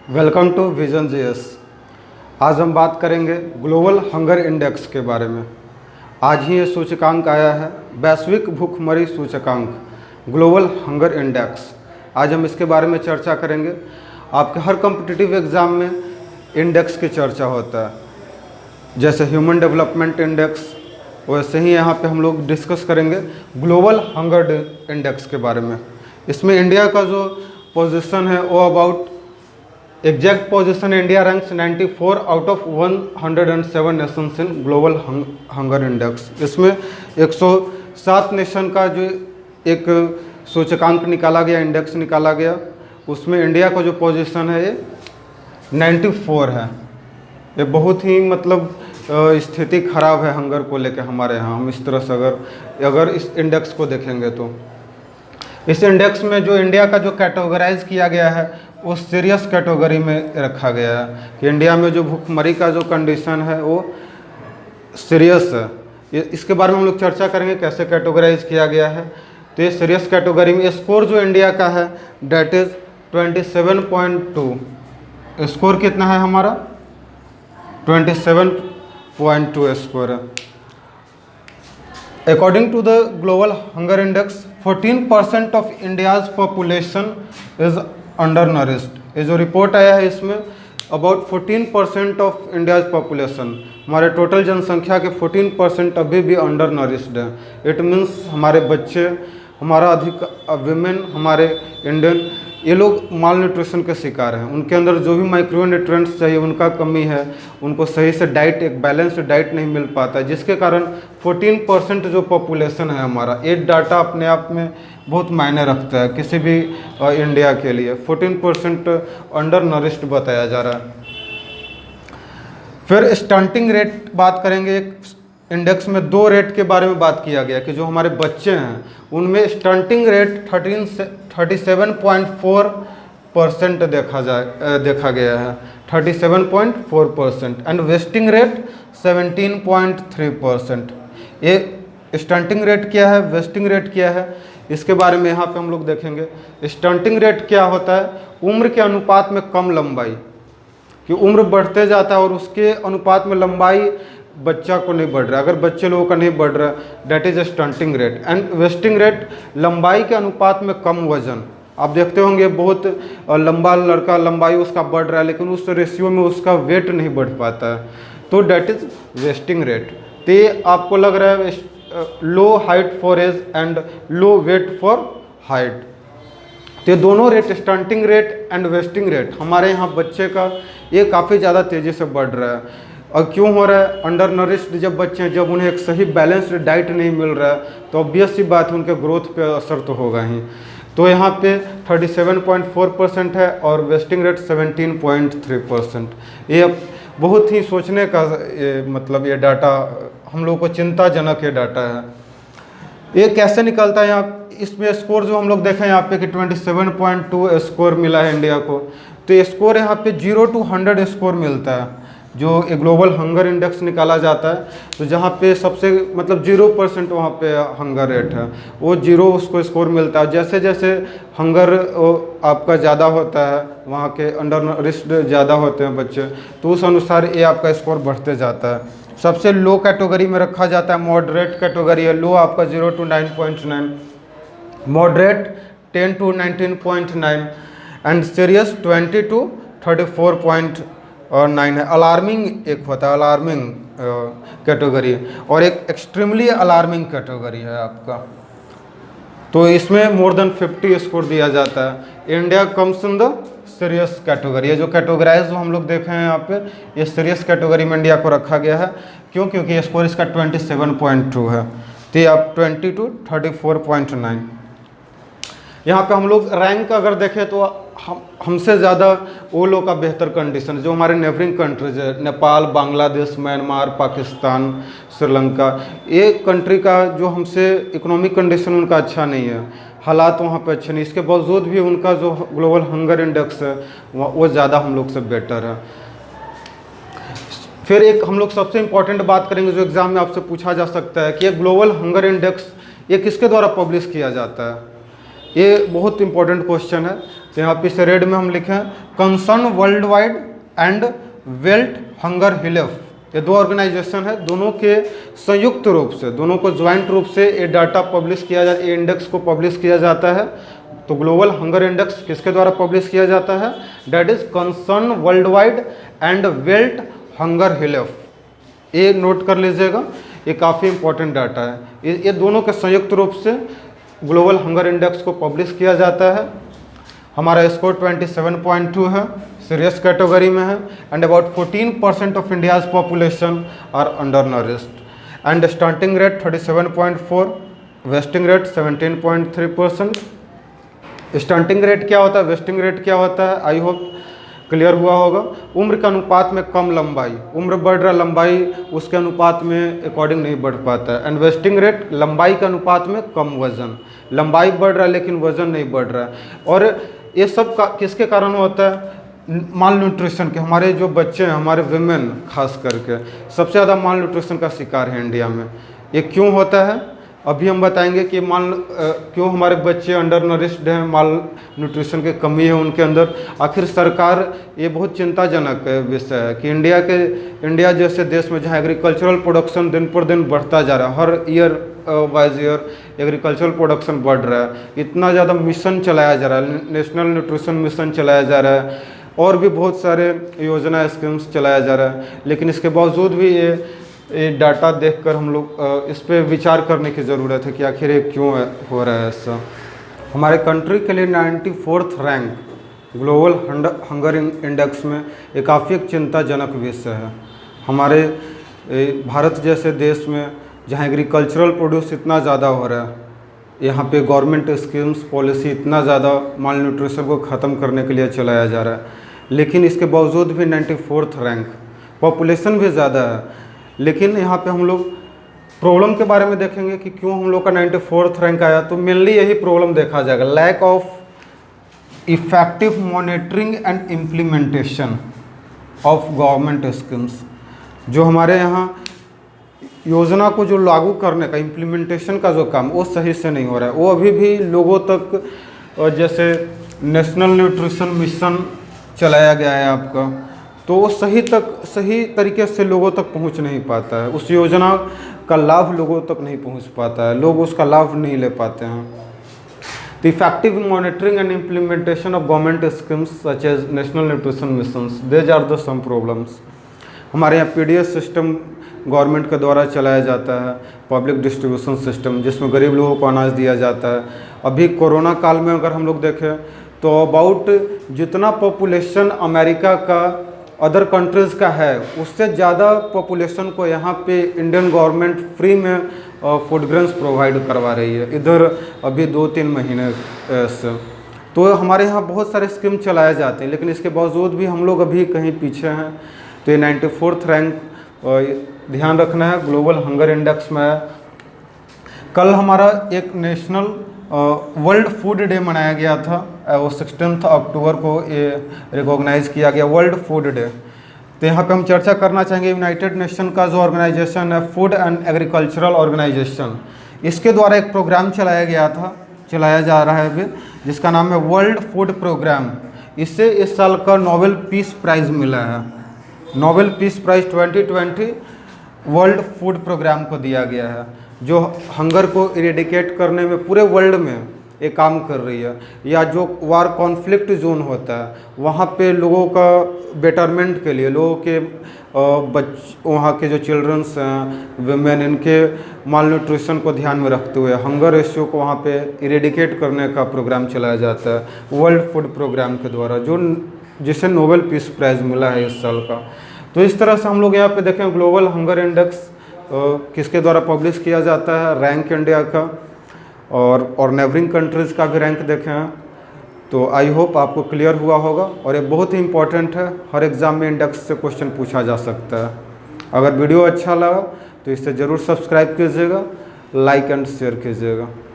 Welcome to vision GS. आज हम बात करेंगे ग्लोबल हंगर इंडेक्स के बारे में। आज ही ये सूचकांक आया है, वैश्विक भूखमरी सूचकांक ग्लोबल हंगर इंडेक्स। आज हम इसके बारे में चर्चा करेंगे। आपके हर कॉम्पिटिटिव एग्ज़ाम में इंडेक्स की चर्चा होता है, जैसे ह्यूमन डेवलपमेंट इंडेक्स, वैसे ही यहाँ पे हम लोग डिस्कस करेंगे ग्लोबल हंगर इंडेक्स के बारे में। इसमें इंडिया का जो पोजीशन है वो about exact position India ranks 94 out of 107 Nations in global hunger index. इसमें 107 नेशन का जो एक सूचकांक निकाला गया, इंडेक्स निकाला गया, उसमें इंडिया का जो पोजीशन है ये 94 है। ये बहुत ही मतलब स्थिति खराब है हंगर को लेकर हमारे यहाँ। हम इस तरह से अगर इस इंडेक्स को देखेंगे तो इस इंडेक्स में जो इंडिया का जो कैटेगराइज किया गया है वो सीरियस कैटेगरी में रखा गया है कि इंडिया में जो भूखमरी का जो कंडीशन है वो सीरियस है। इसके बारे में हम लोग चर्चा करेंगे कैसे कैटेगराइज किया गया है। तो ये सीरियस कैटेगरी में स्कोर जो इंडिया का है डेट इज़ 27.2। स्कोर कितना है हमारा? 27.2 स्कोर है। According to the Global Hunger Index, 14% of India's population is undernourished। ये जो रिपोर्ट आया है इसमें अबाउट 14% ऑफ इंडियाज पॉपुलेशन, हमारे टोटल जनसंख्या के 14% अभी भी अंडर नरिश्ड है। इट मीन्स हमारे बच्चे, हमारा अधिक विमेन, हमारे इंडियन, ये लोग माल न्यूट्रिशन के शिकार हैं। उनके अंदर जो भी माइक्रो न्यूट्रिएंट्स चाहिए उनका कमी है, उनको सही से डाइट, एक बैलेंस्ड डाइट नहीं मिल पाता है, जिसके कारण 14% जो पॉपुलेशन है हमारा, ये डाटा अपने आप में बहुत मायने रखता है किसी भी इंडिया के लिए। 14% अंडर नरिश्ड बताया जा रहा है। फिर स्टंटिंग रेट बात करेंगे। एक इंडेक्स में दो रेट के बारे में बात किया गया कि जो हमारे बच्चे हैं उनमें स्टंटिंग रेट 37.4% देखा गया है, 37.4%, एंड वेस्टिंग रेट 17.3%। ये स्टंटिंग रेट क्या है, वेस्टिंग रेट क्या है, इसके बारे में यहाँ पे हम लोग देखेंगे। स्टंटिंग रेट क्या होता है? उम्र के अनुपात में कम लंबाई, कि उम्र बढ़ते जाता है और उसके अनुपात में लंबाई बच्चा को नहीं बढ़ रहा है, अगर बच्चे लोगों का नहीं बढ़ रहा है, date is stunting rate. And wasting rate, लंबाई के अनुपात में कम वजन। आप देखते होंगे बहुत लंबा लड़का, लंबाई उसका बढ़ रहा है लेकिन उस रेशियो में उसका वेट नहीं बढ़ पाता है, तो डेट इज वेस्टिंग रेट। तो ये आपको लग रहा है low height for age and low weight for height. तो ये दोनों rate, stunting rate and wasting rate, हमारे यहाँ बच्चे का ये काफ़ी ज़्यादा तेज़ी से बढ़ रहा है। और क्यों हो रहा है? अंडर नरिश्ड जब बच्चे हैं, जब उन्हें एक सही बैलेंस्ड डाइट नहीं मिल रहा है तो ऑब्वियस सी बात है उनके ग्रोथ पे असर तो होगा ही। तो यहाँ पे 37.4% है और वेस्टिंग रेट 17.3%। ये बहुत ही सोचने का मतलब ये डाटा हम लोग को चिंताजनक ये डाटा है। ये कैसे निकलता है? यहाँ इसमें स्कोर जो हम लोग देखें यहाँ पे कि 27.2 स्कोर मिला है इंडिया को। तो ये स्कोर यहाँ पे 0 to 100 स्कोर मिलता है जो एक ग्लोबल हंगर इंडेक्स निकाला जाता है। तो जहाँ पे सबसे मतलब 0% वहाँ पे हंगर रेट है, वो 0 उसको स्कोर मिलता है। जैसे जैसे हंगर आपका ज़्यादा होता है, वहाँ के अंडर नरिश्ड ज़्यादा होते हैं बच्चे, तो उस अनुसार ये आपका स्कोर बढ़ते जाता है। सबसे लो कैटेगरी में रखा जाता है, मॉडरेट कैटेगरी है। लो आपका 0 to 9.9, moderate 10 to 19.9 and serious 20 to 34.9 है। अलार्मिंग एक होता है, अलार्मिंग कैटेगरी, और एक एक्सट्रीमली अलार्मिंग कैटेगरी है आपका। तो इसमें मोर देन 50 स्कोर दिया जाता है। India comes in the serious category. ये जो कैटेगराइज हम लोग देखे हैं यहाँ पे, ये सीरियस कैटेगरी में इंडिया को रखा गया है। क्यों? क्योंकि स्कोर इसका 27.2 है। तो ये आप 20 to 34.9। यहाँ पे हम लोग रैंक अगर देखें तो हमसे ज़्यादा वो लोग का बेहतर कंडीशन जो हमारे नेबरिंग कंट्रीज है, नेपाल, बांग्लादेश, म्यांमार, पाकिस्तान, श्रीलंका, ये कंट्री का जो हमसे इकोनॉमिक कंडीशन उनका अच्छा नहीं है, हालात वहाँ पे अच्छे नहीं, इसके बावजूद भी उनका जो ग्लोबल हंगर इंडेक्स है वो ज़्यादा हम लोग से बेटर है। फिर एक हम लोग सबसे इम्पॉर्टेंट बात करेंगे जो एग्ज़ाम में आपसे पूछा जा सकता है कि ये ग्लोबल हंगर इंडेक्स ये किसके द्वारा पब्लिश किया जाता है? ये बहुत इंपॉर्टेंट क्वेश्चन है। तो यहाँ पे इसे रेड में हम लिखे हैं Concern Worldwide and Welthungerhilfe. ये दो ऑर्गेनाइजेशन है, दोनों के संयुक्त रूप से, दोनों को ज्वाइंट रूप से ये डाटा पब्लिश किया जाता है, ये इंडेक्स को पब्लिश किया जाता है। तो ग्लोबल हंगर इंडेक्स किसके द्वारा पब्लिश किया जाता है? Date is Concern Worldwide and Welthungerhilfe. ये नोट कर लीजिएगा, ये काफ़ी इंपॉर्टेंट डाटा है। ये दोनों के संयुक्त रूप से ग्लोबल हंगर इंडेक्स को पब्लिश किया जाता है। हमारा स्कोर 27.2 है, सीरियस कैटेगरी में है, and about 14% of India's population are undernourished and stunting rate 37.4, wasting rate 17.3%। Stunting rate क्या होता है, वेस्टिंग रेट क्या होता है, आई होप क्लियर हुआ होगा। उम्र के अनुपात में कम लंबाई, उम्र बढ़ रहा, लंबाई उसके अनुपात में अकॉर्डिंग नहीं बढ़ पाता है। एंड वेस्टिंग रेट लंबाई के अनुपात में कम वजन, लंबाई बढ़ रहा है लेकिन वजन नहीं बढ़ रहा है। और ये सब किसके कारण होता है? माल न्यूट्रिशन के। हमारे जो बच्चे हैं, हमारे विमेन खास करके सबसे ज़्यादा माल न्यूट्रिशन का शिकार है इंडिया में। ये क्यों होता है अभी हम बताएंगे कि क्यों हमारे बच्चे अंडर नरिश्ड हैं, माल न्यूट्रिशन की कमी है उनके अंदर। आखिर सरकार, ये बहुत चिंताजनक विषय है कि इंडिया जैसे देश में जहाँ एग्रीकल्चरल प्रोडक्शन दिन पर दिन बढ़ता जा रहा है, हर year wise year agricultural production बढ़ रहा है, इतना ज़्यादा मिशन चलाया जा रहा है, नेशनल न्यूट्रिशन मिशन चलाया जा रहा है, और भी बहुत सारे योजना स्कीम्स चलाया जा रहा है। लेकिन इसके बावजूद भी ये डाटा देखकर हम लोग इस पर विचार करने की ज़रूरत है कि आखिर ये क्यों हो रहा है ऐसा। हमारे कंट्री के लिए 94th rank global hunger index में ये काफ़ी एक चिंताजनक विषय है। हमारे भारत जैसे देश में जहाँ एग्रीकल्चरल प्रोड्यूस इतना ज़्यादा हो रहा है, यहाँ पे गवर्नमेंट स्कीम्स पॉलिसी इतना ज़्यादा माल न्यूट्रिशन को ख़त्म करने के लिए चलाया जा रहा है, लेकिन इसके बावजूद भी 94th रैंक, पॉपुलेशन भी ज़्यादा है। लेकिन यहाँ पे हम लोग प्रॉब्लम के बारे में देखेंगे कि क्यों हम लोग का 94th रैंक आया। तो मेनली यही प्रॉब्लम देखा जाएगा, lack of effective monitoring and implementation of government schemes. जो हमारे यहाँ योजना को जो लागू करने का, इम्प्लीमेंटेशन का जो काम, वो सही से नहीं हो रहा है। वो अभी भी लोगों तक, जैसे नेशनल न्यूट्रिशन मिशन चलाया गया है आपका, तो वो सही तरीके से लोगों तक पहुंच नहीं पाता है, उस योजना का लाभ लोगों तक नहीं पहुंच पाता है, लोग उसका लाभ नहीं ले पाते हैं। तो effective monitoring and implementation of government schemes such as national nutrition missions, these are the some problems. हमारे यहाँ पीडीएस सिस्टम गवर्नमेंट के द्वारा चलाया जाता है, पब्लिक डिस्ट्रीब्यूशन सिस्टम, जिसमें गरीब लोगों को अनाज दिया जाता है। अभी कोरोना काल में अगर हम लोग देखें तो अबाउट जितना पॉपुलेशन अमेरिका का, अदर कंट्रीज़ का है, उससे ज़्यादा पॉपुलेशन को यहाँ पे इंडियन गवर्नमेंट फ्री में फूड ग्रेन्स प्रोवाइड करवा रही है, इधर अभी 2-3 महीने से। तो हमारे यहाँ बहुत सारे स्कीम चलाए जाते हैं, लेकिन इसके बावजूद भी हम लोग अभी कहीं पीछे हैं। तो ये 94th रैंक ध्यान रखना है, ग्लोबल हंगर इंडेक्स में है। कल हमारा एक नेशनल वर्ल्ड फूड डे मनाया गया था, वो 16 अक्टूबर को ये रिकॉग्नाइज़ किया गया, वर्ल्ड फूड डे। तो यहाँ पे हम चर्चा करना चाहेंगे यूनाइटेड नेशन का जो ऑर्गेनाइजेशन है, फूड एंड एग्रीकल्चरल ऑर्गेनाइजेशन, इसके द्वारा एक प्रोग्राम चलाया जा रहा है अभी, जिसका नाम है वर्ल्ड फूड प्रोग्राम। इससे इस साल का नोबेल पीस प्राइज़ मिला है, Nobel peace prize 2020 world food programme को दिया गया है, जो हंगर को इरेडिकेट करने में पूरे वर्ल्ड में ये काम कर रही है। या जो वार कॉन्फ्लिक्ट जोन होता है, वहाँ पे लोगों का बेटरमेंट के लिए, लोगों के वहाँ के जो चिल्ड्रंस हैं, विमेन, इनके माल न्यूट्रिशन को ध्यान में रखते हुए हंगर रेशियो को वहाँ पे इरेडिकेट करने का प्रोग्राम चलाया जाता है वर्ल्ड फूड प्रोग्राम के द्वारा, जिसे नोबेल पीस प्राइज़ मिला है इस साल का। तो इस तरह से हम लोग यहाँ पे देखें ग्लोबल हंगर इंडेक्स किसके द्वारा पब्लिश किया जाता है, रैंक इंडिया का और नेबरिंग कंट्रीज़ का भी रैंक देखें हैं। तो आई होप आपको क्लियर हुआ होगा, और ये बहुत ही इंपॉर्टेंट है, हर एग्ज़ाम में इंडेक्स से क्वेश्चन पूछा जा सकता है। अगर वीडियो अच्छा लगा तो इसे ज़रूर सब्सक्राइब कीजिएगा, लाइक एंड शेयर कीजिएगा।